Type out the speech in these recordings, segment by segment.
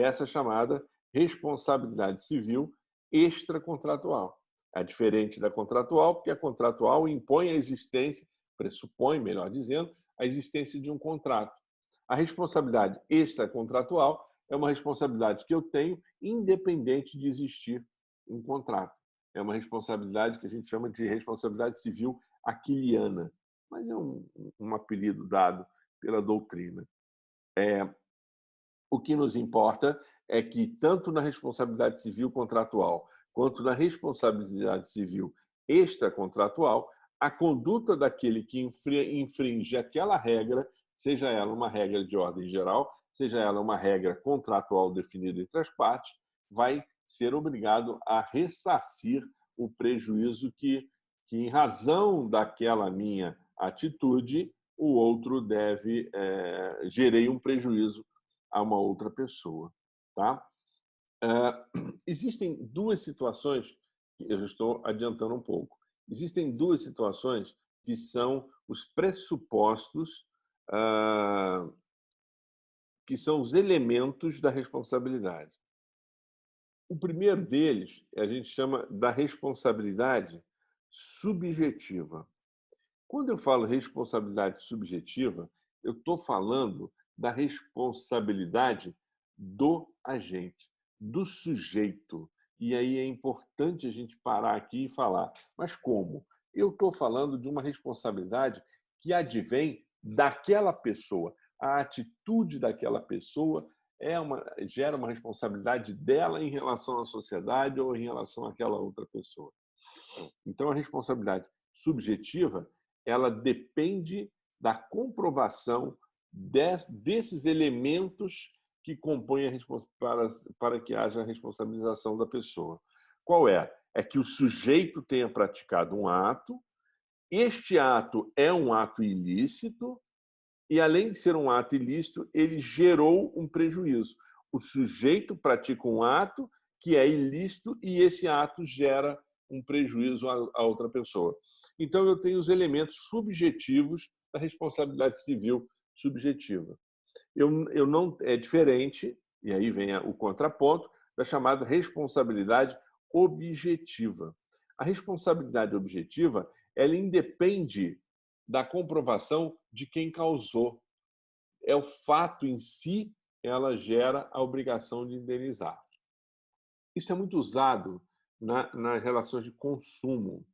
essa chamada responsabilidade civil extracontratual. É diferente da contratual, porque a contratual impõe a existência, pressupõe, melhor dizendo, a existência de um contrato. A responsabilidade extracontratual é uma responsabilidade que eu tenho independente de existir um contrato. É uma responsabilidade que a gente chama de responsabilidade civil aquiliana, mas é um apelido dado pela doutrina. O que nos importa é que, tanto na responsabilidade civil contratual quanto na responsabilidade civil extracontratual, a conduta daquele que infringe aquela regra, seja ela uma regra de ordem geral, seja ela uma regra contratual definida entre as partes, vai ser obrigado a ressarcir o prejuízo que em razão daquela minha atitude, o outro gerei um prejuízo a uma outra pessoa. Tá? Existem duas situações, eu já estou adiantando um pouco, existem duas situações que são os pressupostos, que são os elementos da responsabilidade. O primeiro deles a gente chama da responsabilidade subjetiva. Quando eu falo responsabilidade subjetiva, eu estou falando da responsabilidade do agente, do sujeito. E aí é importante a gente parar aqui e falar, mas como? Eu estou falando de uma responsabilidade que advém daquela pessoa. A atitude daquela pessoa gera uma responsabilidade dela em relação à sociedade ou em relação àquela outra pessoa. Então, a responsabilidade subjetiva ela depende da comprovação desses elementos que compõem para que haja a responsabilização da pessoa. Qual é? É que o sujeito tenha praticado um ato, este ato é um ato ilícito, e, além de ser um ato ilícito, ele gerou um prejuízo. O sujeito pratica um ato que é ilícito e esse ato gera um prejuízo a outra pessoa. Então, eu tenho os elementos subjetivos da responsabilidade civil subjetiva. Eu não é diferente, e aí vem o contraponto, da chamada responsabilidade objetiva. A responsabilidade objetiva ela independe da comprovação de quem causou. É o fato em si, ela gera a obrigação de indenizar. Isso é muito usado nas relações de consumo.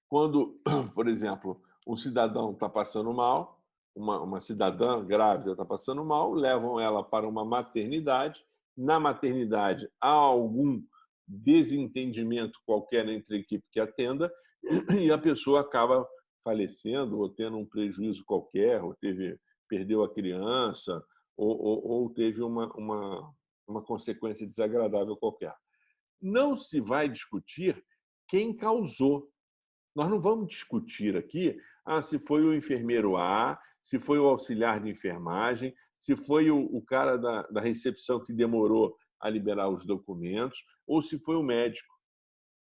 Quando, por exemplo, um cidadão está passando mal, uma cidadã grávida está passando mal, levam ela para uma maternidade. Na maternidade, há algum desentendimento qualquer entre a equipe que atenda e a pessoa acaba falecendo ou tendo um prejuízo qualquer, ou perdeu a criança, ou teve uma consequência desagradável qualquer. Não se vai discutir quem causou. Nós não vamos discutir aqui se foi o enfermeiro A, se foi o auxiliar de enfermagem, se foi o cara da recepção que demorou a liberar os documentos, ou se foi o médico.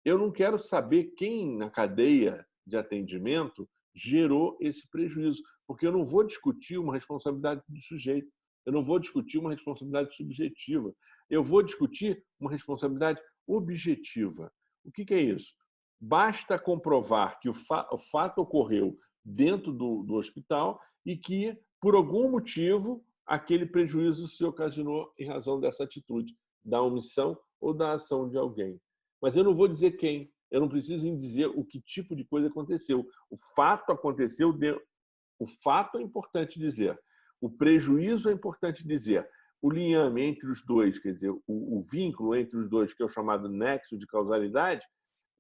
Eu não quero saber quem na cadeia de atendimento gerou esse prejuízo, porque eu não vou discutir uma responsabilidade do sujeito, eu não vou discutir uma responsabilidade subjetiva, eu vou discutir uma responsabilidade objetiva. O que é isso? Basta comprovar que o fato ocorreu dentro do hospital e que, por algum motivo, aquele prejuízo se ocasionou em razão dessa atitude, da omissão ou da ação de alguém. Mas eu não vou dizer quem, eu não preciso dizer o que tipo de coisa aconteceu. O fato aconteceu, o fato é importante dizer, o prejuízo é importante dizer, o liame entre os dois, quer dizer, o vínculo entre os dois, que é o chamado nexo de causalidade,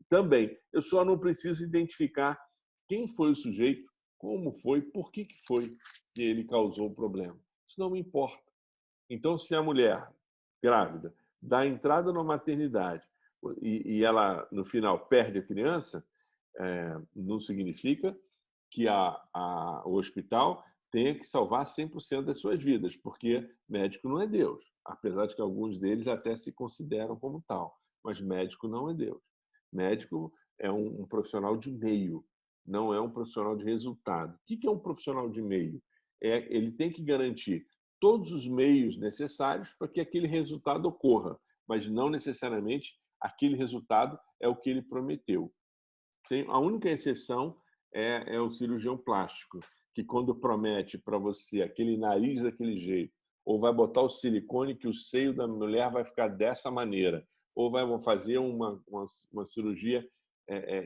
também. Eu só não preciso identificar quem foi o sujeito, como foi, por que foi que ele causou o problema. Isso não me importa. Então, se a mulher grávida dá entrada na maternidade e ela, no final, perde a criança, não significa que o hospital tenha que salvar 100% das suas vidas, porque médico não é Deus, apesar de que alguns deles até se consideram como tal, mas médico não é Deus. Médico é um profissional de meio, não é um profissional de resultado. O que é um profissional de meio? Ele tem que garantir todos os meios necessários para que aquele resultado ocorra, mas não necessariamente aquele resultado é o que ele prometeu. A única exceção é o cirurgião plástico, que quando promete para você aquele nariz daquele jeito, ou vai botar o silicone que o seio da mulher vai ficar dessa maneira, ou vai fazer uma cirurgia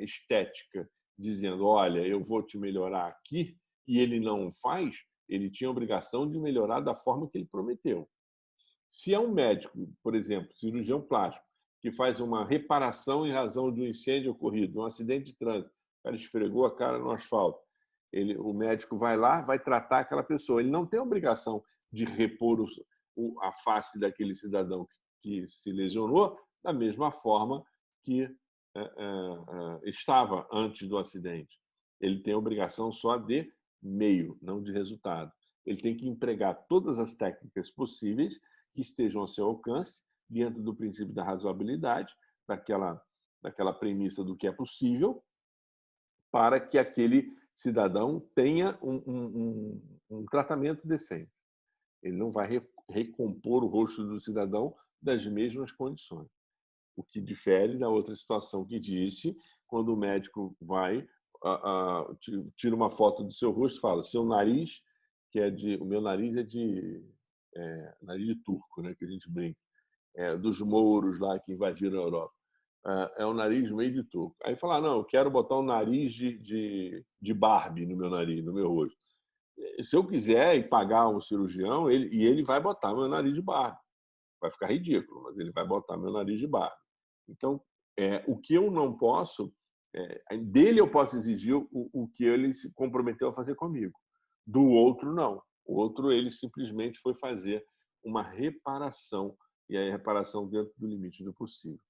estética, dizendo, olha, eu vou te melhorar aqui, e ele não faz, ele tinha a obrigação de melhorar da forma que ele prometeu. Se é um médico, por exemplo, cirurgião plástico, que faz uma reparação em razão de um incêndio ocorrido, um acidente de trânsito, o cara esfregou a cara no asfalto, o médico vai lá, vai tratar aquela pessoa. Ele não tem a obrigação de repor a face daquele cidadão que se lesionou da mesma forma que estava antes do acidente. Ele tem a obrigação só de meio, não de resultado. Ele tem que empregar todas as técnicas possíveis que estejam ao seu alcance, dentro do princípio da razoabilidade, daquela premissa do que é possível, para que aquele cidadão tenha um tratamento decente. Ele não vai recompor o rosto do cidadão das mesmas condições. O que difere da outra situação que disse, quando o médico vai, tira uma foto do seu rosto e fala, seu nariz, o meu nariz é de nariz de turco, né, que a gente brinca, dos mouros lá que invadiram a Europa. É um nariz meio de turco. Aí fala, não, eu quero botar um nariz de Barbie no meu nariz, no meu rosto. Se eu quiser e pagar um cirurgião, ele vai botar meu nariz de Barbie. Vai ficar ridículo, mas ele vai botar meu nariz de Barbie. Então, o que eu não posso, dele eu posso exigir o que ele se comprometeu a fazer comigo. Do outro, não. O outro, ele simplesmente foi fazer uma reparação, e a reparação dentro do limite do possível.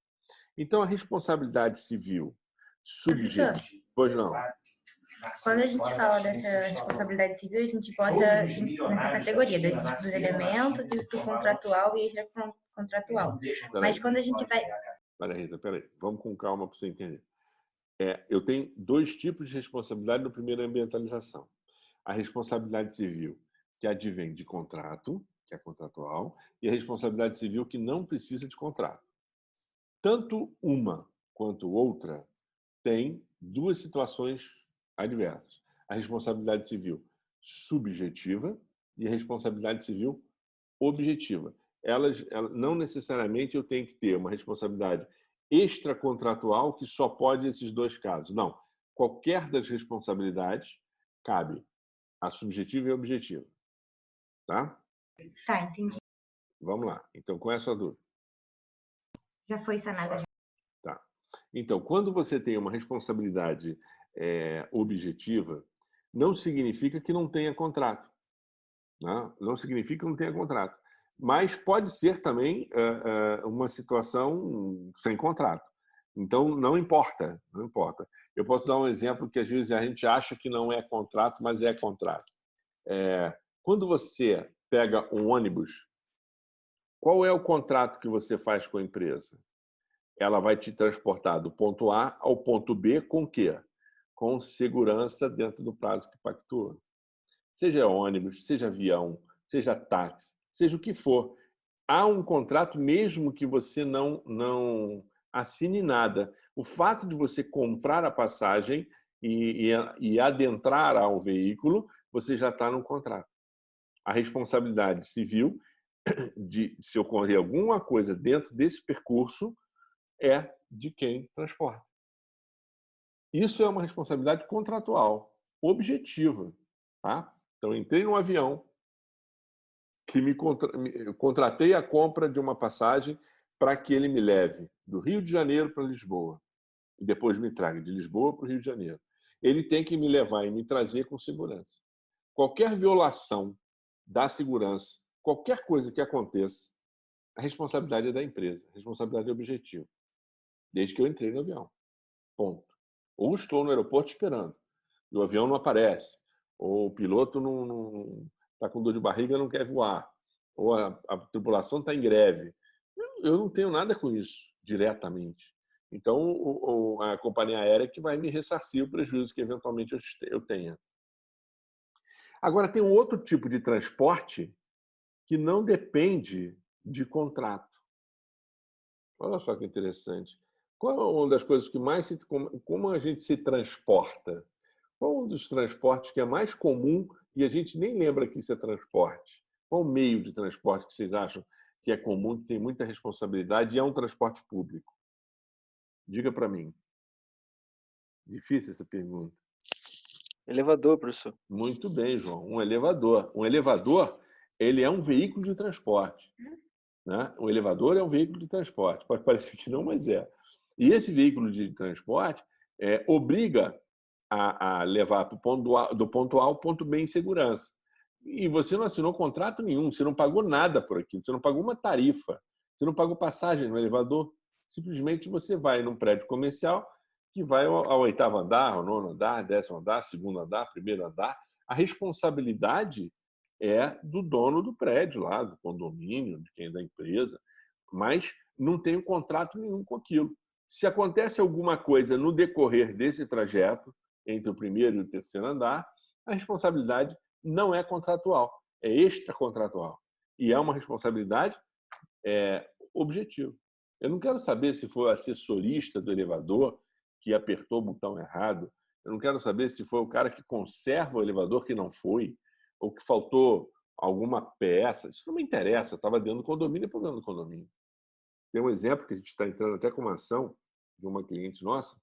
Então, a responsabilidade civil subjetiva... Pois não. Quando a gente fala dessa responsabilidade civil, a gente bota nessa categoria dos elementos e do contratual e extracontratual. Mas quando a gente vai... Peraí. Vamos com calma para você entender. Eu tenho dois tipos de responsabilidade no primeiro, a ambientalização. A responsabilidade civil, que advém de contrato, que é contratual, e a responsabilidade civil que não precisa de contrato. Tanto uma quanto outra tem duas situações adversas. A responsabilidade civil subjetiva e a responsabilidade civil objetiva. Elas não necessariamente eu tenho que ter uma responsabilidade extracontratual que só pode esses dois casos. Não. Qualquer das responsabilidades cabe a subjetiva e a objetiva. Tá? Tá, entendi. Vamos lá. Então, qual é a sua dúvida? Já foi sanada. Tá. Então, quando você tem uma responsabilidade objetiva, não significa que não tenha contrato. Não significa que não tenha contrato. Mas pode ser também uma situação sem contrato. Então, não importa. Eu posso dar um exemplo que às vezes a gente acha que não é contrato, mas é contrato. Quando você pega um ônibus, qual é o contrato que você faz com a empresa? Ela vai te transportar do ponto A ao ponto B com o quê? Com segurança dentro do prazo que pactua. Seja ônibus, seja avião, seja táxi, seja o que for. Há um contrato mesmo que você não assine nada. O fato de você comprar a passagem e adentrar ao veículo, você já está no contrato. A responsabilidade civil se ocorrer alguma coisa dentro desse percurso é de quem transporta. Isso é uma responsabilidade contratual, objetiva. Tá? Então, entrei num avião que contratei a compra de uma passagem para que ele me leve do Rio de Janeiro para Lisboa e depois me traga de Lisboa para o Rio de Janeiro. Ele tem que me levar e me trazer com segurança. Qualquer violação da segurança, qualquer coisa que aconteça, a responsabilidade é da empresa, a responsabilidade é objetiva, desde que eu entrei no avião. Ponto. Ou estou no aeroporto esperando, e o avião não aparece, ou o piloto não está com dor de barriga e não quer voar, ou a tripulação está em greve. Eu não tenho nada com isso diretamente. Então, a companhia aérea que vai me ressarcir o prejuízo que eventualmente eu tenha. Agora, tem um outro tipo de transporte que não depende de contrato. Olha só que interessante. Qual é uma das coisas que mais como a gente se transporta? Qual é um dos transportes que é mais comum e a gente nem lembra que isso é transporte? Qual o meio de transporte que vocês acham que é comum, que tem muita responsabilidade e é um transporte público? Diga para mim. Difícil essa pergunta. Elevador, professor. Muito bem, João. Um elevador. Um elevador, ele é um veículo de transporte, né? Um elevador é um veículo de transporte. Pode parecer que não, mas é. E esse veículo de transporte obriga a levar do ponto A ao ponto B em segurança. E você não assinou contrato nenhum, você não pagou nada por aquilo, você não pagou uma tarifa, você não pagou passagem no elevador. Simplesmente você vai num prédio comercial que vai ao 8º andar, ao 9º andar, 10º andar, 2º andar, 1º andar. A responsabilidade é do dono do prédio lá, do condomínio, de quem é da empresa, mas não tem um contrato nenhum com aquilo. Se acontece alguma coisa no decorrer desse trajeto, entre o 1º e o 3º andar, a responsabilidade não é contratual, é extracontratual. E é uma responsabilidade objetiva. Eu não quero saber se foi o assessorista do elevador que apertou o botão errado, eu não quero saber se foi o cara que conserva o elevador que não foi, ou que faltou alguma peça. Isso não me interessa, estava dentro do condomínio, é problema do condomínio. Tem um exemplo que a gente está entrando até com uma ação de uma cliente nossa,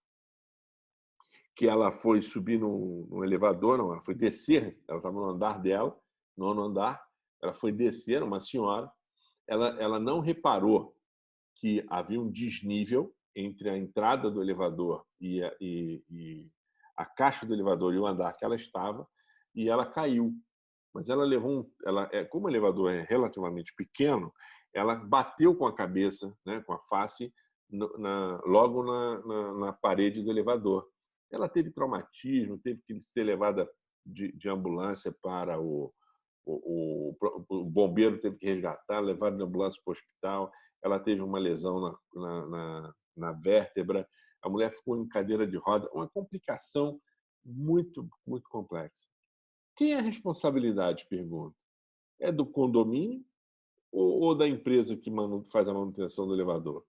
que ela foi subir no elevador, não, ela foi descer, ela estava no andar dela, no 9º andar, ela foi descer, uma senhora, ela não reparou que havia um desnível entre a entrada do elevador e a caixa do elevador e o andar que ela estava, e ela caiu. Mas ela levou como o elevador é relativamente pequeno, ela bateu com a cabeça, né, com a face, logo na parede do elevador. Ela teve traumatismo, teve que ser levada de ambulância para o bombeiro, teve que resgatar, levar de ambulância para o hospital. Ela teve uma lesão na vértebra. A mulher ficou em cadeira de roda. Uma complicação muito, muito complexa. Quem é a responsabilidade, pergunto? É do condomínio ou da empresa que faz a manutenção do elevador?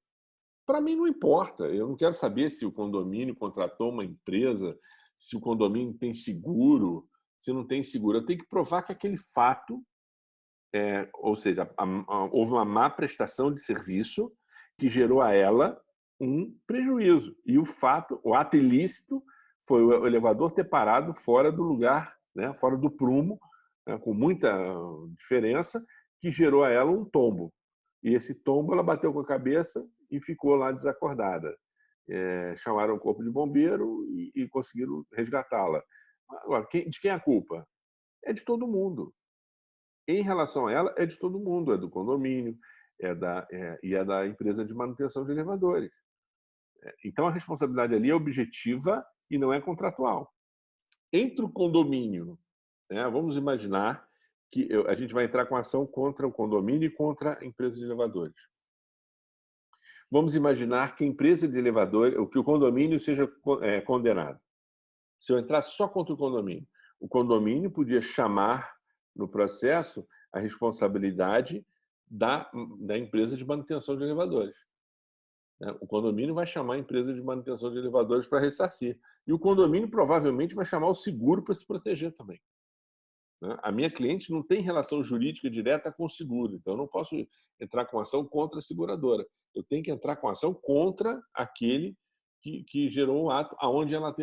Para mim não importa. Eu não quero saber se o condomínio contratou uma empresa, se o condomínio tem seguro, se não tem seguro. Eu tenho que provar que aquele fato, ou seja, houve uma má prestação de serviço que gerou a ela um prejuízo. E o ato ilícito foi o elevador ter parado fora do lugar, né, fora do prumo, né, com muita diferença, que gerou a ela um tombo. E esse tombo ela bateu com a cabeça e ficou lá desacordada. Chamaram o corpo de bombeiro e conseguiram resgatá-la. Agora, de quem é a culpa? É de todo mundo. Em relação a ela, é de todo mundo. É do condomínio, e é da empresa de manutenção de elevadores. Então, a responsabilidade ali é objetiva e não é contratual. Entre o condomínio, né, vamos imaginar que a gente vai entrar com ação contra o condomínio e contra a empresa de elevadores. Vamos imaginar que a empresa de elevador, que o condomínio seja condenado. Se eu entrar só contra o condomínio podia chamar no processo a responsabilidade da empresa de manutenção de elevadores. O condomínio vai chamar a empresa de manutenção de elevadores para ressarcir. E o condomínio provavelmente vai chamar o seguro para se proteger também. A minha cliente não tem relação jurídica direta com o seguro, então eu não posso entrar com ação contra a seguradora. Eu tenho que entrar com ação contra aquele que gerou o ato, aonde ela tem uma